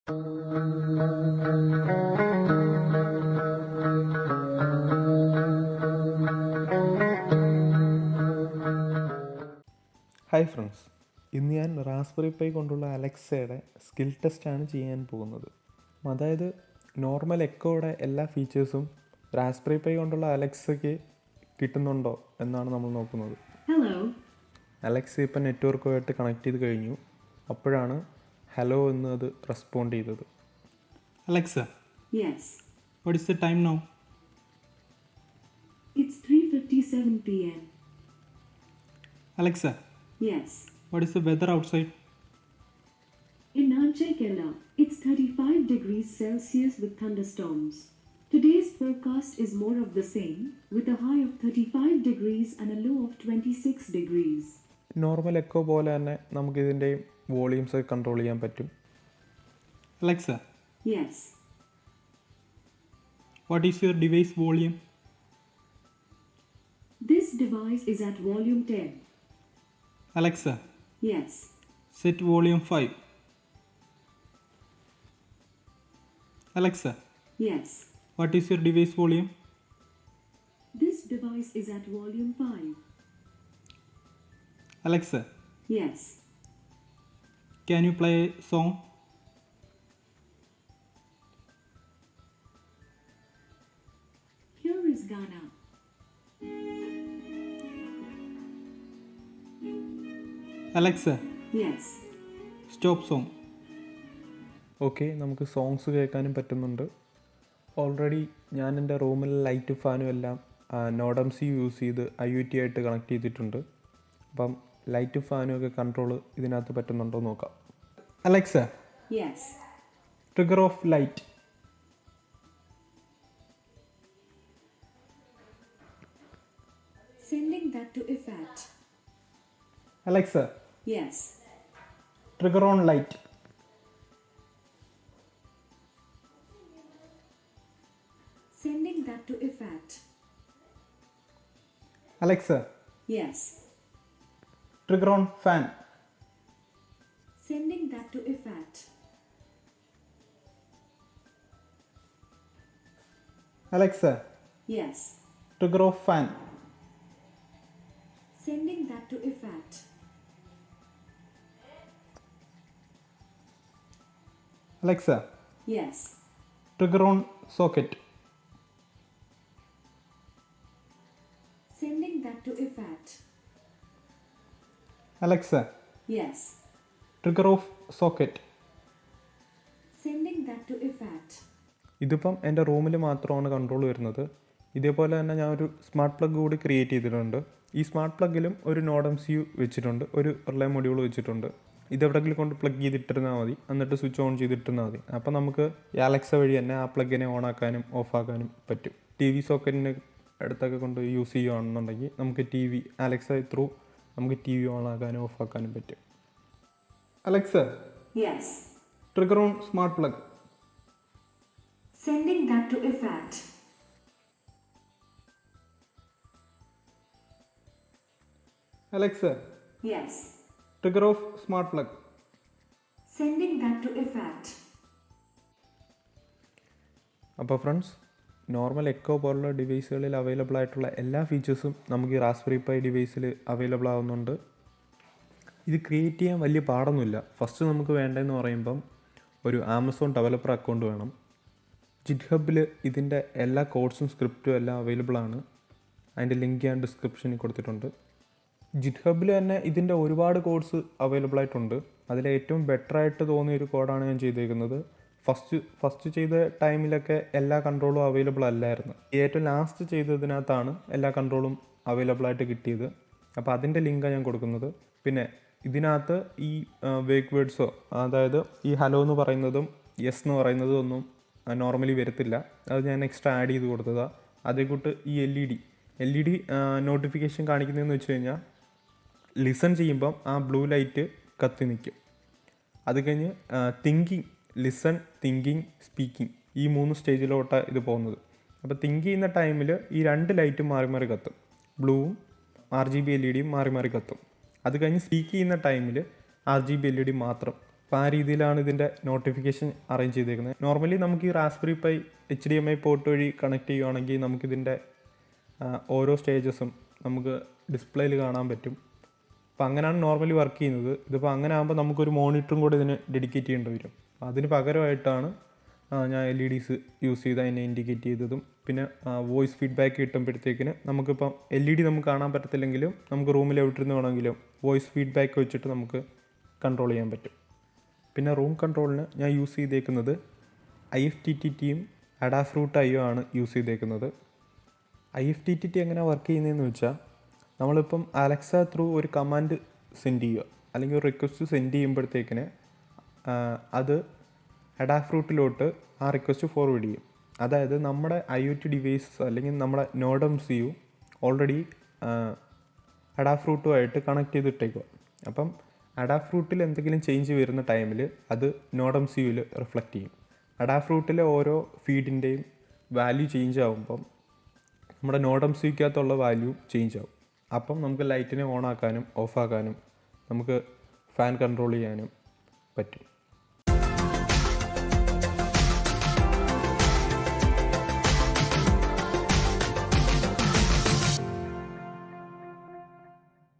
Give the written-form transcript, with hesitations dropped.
Hi friends, ഇന്ന് ഞാൻ raspberry pi കൊണ്ടുള്ള അലക്സയുടെ സ്കിൽ ടെസ്റ്റാണ് ചെയ്യാൻ പോകുന്നത്. അതായത് നോർമൽ എക്കോയുടെ എല്ലാ ഫീച്ചേഴ്സും റാസ്ബെറി പൈ കൊണ്ടുള്ള അലക്സയ്ക്ക് കിട്ടുന്നുണ്ടോ എന്നാണ് നമ്മൾ നോക്കുന്നത്. അലക്സ ഇപ്പം നെറ്റ്വർക്കുമായിട്ട് കണക്ട് ചെയ്ത് കഴിഞ്ഞു. അപ്പോഴാണ് ഹലോ എന്ന് അത് റെസ്പോണ്ട് ചെയ്തത്. Alexa, Yes. what is the time now? It's 3:57 p.m. Alexa, Yes. what is the weather outside? In Nanchakella, it's 35 degrees Celsius with thunderstorms. Today's forecast is more of the same, with a high of 35 degrees and a low of 26 degrees. Normal echo പോലെ തന്നെ നമുക്കിതിൻ്റെ volumes control ചെയ്യാൻ പറ്റും. Alexa, Yes. what is your device volume? This device is at volume 10. Alexa, Yes. set volume 5. Alexa, Yes. what is your device volume? This device is at volume 5. Alexa, Yes. can you play a song? Here is Ghana. Alexa, Yes. stop song. Okay, നമുക്ക് songs കേൾക്കാനും പറ്റുന്നുണ്ട്. Already ഞാൻ എൻ്റെ റൂമിൽ light ഫാനും എല്ലാം നോഡംസി use ചെയ്ത് IoT ആയിട്ട് കണക്ട് ചെയ്തിട്ടുണ്ട്. അപ്പം ലൈറ്റ് ഫാനും ഒക്കെ കൺട്രോൾ ഇതിനകത്ത് പറ്റുന്നുണ്ടോ നോക്കാം. Alexa, Yes. trigger off light. Sending that to effect. Alexa, Yes. trigger on light. Sending that to effect. Alexa, Yes. trigger on fan. Sending that to effect. Alexa, Yes. trigger off fan. Sending that to effect. Alexa, Yes. trigger on socket. Sending that to effect. Alexa, Yes. trigger off socket. Sending that to effect. ഇതിപ്പം എൻ്റെ റൂമിൽ മാത്രമാണ് control വരുന്നത്. ഇതേപോലെ തന്നെ ഞാൻ ഒരു smart plug കൂടി ക്രിയേറ്റ് ചെയ്തിട്ടുണ്ട്. ഈ സ്മാർട്ട് പ്ലഗിലും ഒരു നോഡംസി വെച്ചിട്ടുണ്ട്, ഒരു റിലേ മൊഡ്യൂൾ വെച്ചിട്ടുണ്ട്. ഇതെവിടെയെങ്കിലും കൊണ്ട് പ്ലഗ് ചെയ്തിട്ടിരുന്നാൽ മതി, എന്നിട്ട് സ്വിച്ച് ഓൺ ചെയ്തിട്ടിരുന്നാൽ മതി. അപ്പോൾ നമുക്ക് ഈ അലക്സ വഴി തന്നെ ആ പ്ലഗിനെ ഓൺ ആക്കാനും ഓഫ് ആക്കാനും പറ്റും. TV സോക്കറ്റിന് അടുത്തൊക്കെ കൊണ്ട് യൂസ് ചെയ്യുകയാണെന്നുണ്ടെങ്കിൽ നമുക്ക് അലക്സ ത്രൂ നമുക്ക് TV ഓൺ ആക്കാനും ഓഫ് ആക്കാനും പറ്റും. Alexa, Yes. trigger on smart plug. Sending that to effect. Alexa, Yes. trigger off smart plug. Sending that to effect. അപ്പോൾ ഫ്രണ്ട്സ്, നോർമൽ എക്കോ പോലുള്ള ഡിവൈസുകളിൽ അവൈലബിൾ ആയിട്ടുള്ള എല്ലാ ഫീച്ചേഴ്സും നമുക്ക് ഈ റാസ്ബെറി പൈ ഡിവൈസിൽ അവൈലബിൾ ആവുന്നുണ്ട്. ഇത് ക്രിയേറ്റ് ചെയ്യാൻ വലിയ പാടൊന്നുമില്ല. ഫസ്റ്റ് നമുക്ക് വേണ്ടതെന്ന് പറയുമ്പം ഒരു ആമസോൺ ഡെവലപ്പർ അക്കൗണ്ട് വേണം. ജിറ്റ്ഹബിൽ ഇതിൻ്റെ എല്ലാ കോഡ്സും സ്ക്രിപ്റ്റും എല്ലാം അവൈലബിൾ ആണ്. അതിൻ്റെ ലിങ്ക് ഞാൻ ഡിസ്ക്രിപ്ഷനിൽ കൊടുത്തിട്ടുണ്ട്. ജിറ്റ്ഹബിൽ തന്നെ ഇതിൻ്റെ ഒരുപാട് കോഡ്സ് അവൈലബിൾ ആയിട്ടുണ്ട്. അതിൽ ഏറ്റവും ബെറ്ററായിട്ട് തോന്നിയൊരു കോഡാണ് ഞാൻ ചെയ്തേക്കുന്നത്. ഫസ്റ്റ് ചെയ്ത ടൈമിലൊക്കെ എല്ലാ കൺട്രോളും അവൈലബിൾ അല്ലായിരുന്നു. ഏറ്റവും ലാസ്റ്റ് ചെയ്തതിനകത്താണ് എല്ലാ കൺട്രോളും അവൈലബിൾ ആയിട്ട് കിട്ടിയത്. അപ്പോൾ അതിൻ്റെ ലിങ്കാണ് ഞാൻ കൊടുക്കുന്നത്. പിന്നെ ഇതിനകത്ത് ഈ വേക്ക് വേർഡ്സോ, അതായത് ഈ ഹലോ എന്ന് പറയുന്നതും യെസ് എന്ന് പറയുന്നതും ഒന്നും നോർമലി വരത്തില്ല. അത് ഞാൻ എക്സ്ട്രാ ആഡ് ചെയ്ത് കൊടുത്തതാണ്. അതേക്കൂട്ട് ഈ LED നോട്ടിഫിക്കേഷൻ കാണിക്കുന്നതെന്ന് വെച്ച് കഴിഞ്ഞാൽ ലിസൺ ചെയ്യുമ്പം ആ ബ്ലൂ ലൈറ്റ് കത്തി നിൽക്കും. അത് കഴിഞ്ഞ് ലിസൺ, തിങ്കിങ്, സ്പീക്കിംഗ്, ഈ 3 സ്റ്റേജിലോട്ടാണ് ഇത് പോകുന്നത്. അപ്പോൾ തിങ്ക് ചെയ്യുന്ന ടൈമിൽ ഈ 2 ലൈറ്റും മാറി മാറി കത്തും. ബ്ലൂവും RGB LED മാറി മാറി കത്തും. അത് കഴിഞ്ഞ് സ്പീക്ക് ചെയ്യുന്ന ടൈമിൽ RGB LED മാത്രം അപ്പോൾ ആ രീതിയിലാണ് ഇതിൻ്റെ നോട്ടിഫിക്കേഷൻ അറേഞ്ച് ചെയ്തേക്കുന്നത്. നോർമലി നമുക്ക് ഈ റാസ്ബെറി പൈ HDMI പോർട്ട് വഴി കണക്ട് ചെയ്യുവാണെങ്കിൽ നമുക്കിതിൻ്റെ ഓരോ സ്റ്റേജസും നമുക്ക് ഡിസ്പ്ലേയിൽ കാണാൻ പറ്റും. അപ്പോൾ അങ്ങനെയാണ് നോർമലി വർക്ക് ചെയ്യുന്നത്. ഇതിപ്പോൾ അങ്ങനെ ആകുമ്പോൾ നമുക്കൊരു മോണിറ്ററും കൂടെ ഇതിന് ഡെഡിക്കേറ്റ് ചെയ്യേണ്ടി വരും. അതിന് പകരമായിട്ടാണ് ഞാൻ LEDs യൂസ് ചെയ്ത് അതിനെ ഇൻഡിക്കേറ്റ് ചെയ്തതും. പിന്നെ വോയിസ് ഫീഡ്ബാക്ക് കിട്ടുമ്പോഴത്തേക്കിന് നമുക്കിപ്പം LED നമുക്ക് കാണാൻ പറ്റത്തില്ലെങ്കിലും നമുക്ക് റൂമിൽ എവിടെയിരുന്ന് വേണമെങ്കിലും വോയിസ് ഫീഡ്ബാക്ക് വെച്ചിട്ട് നമുക്ക് കൺട്രോൾ ചെയ്യാൻ പറ്റും. പിന്നെ റൂം കൺട്രോളിന് ഞാൻ യൂസ് ചെയ്തേക്കുന്നത് IFTTTയും Adafruit IO ആണ് യൂസ് ചെയ്തേക്കുന്നത്. IFTTT എങ്ങനെ വർക്ക് ചെയ്യുന്നതെന്ന് വെച്ചാൽ നമ്മളിപ്പം അലക്സ ത്രൂ ഒരു കമാൻഡ് സെൻഡ് ചെയ്യുക അല്ലെങ്കിൽ ഒരു റിക്വസ്റ്റ് സെൻഡ് ചെയ്യുമ്പോഴത്തേക്കിന് അത് അഡാഫ്രൂട്ടിലോട്ട് ആ റിക്വസ്റ്റ് ഫോർവേഡ് ചെയ്യും. അതായത് നമ്മുടെ IoT ഡിവൈസസ് അല്ലെങ്കിൽ നമ്മുടെ NodeMCU ഓൾറെഡി അഡാഫ്രൂട്ടുമായിട്ട് കണക്ട് ചെയ്തിട്ടേക്കുക. അപ്പം അഡാഫ്രൂട്ടിൽ എന്തെങ്കിലും ചേഞ്ച് വരുന്ന ടൈമിൽ അത് NodeMCUവിൽ റിഫ്ലക്റ്റ് ചെയ്യും. അഡാഫ്രൂട്ടിലെ ഓരോ ഫീഡിൻ്റെയും വാല്യൂ ചേഞ്ച് ആകുമ്പം നമ്മുടെ NodeMCUക്കകത്തുള്ള വാല്യൂ ചേഞ്ച് ആവും. അപ്പം നമുക്ക് ലൈറ്റിനെ ഓൺ ആക്കാനും ഓഫ് ആക്കാനും നമുക്ക് ഫാൻ കൺട്രോൾ ചെയ്യാനും പറ്റും.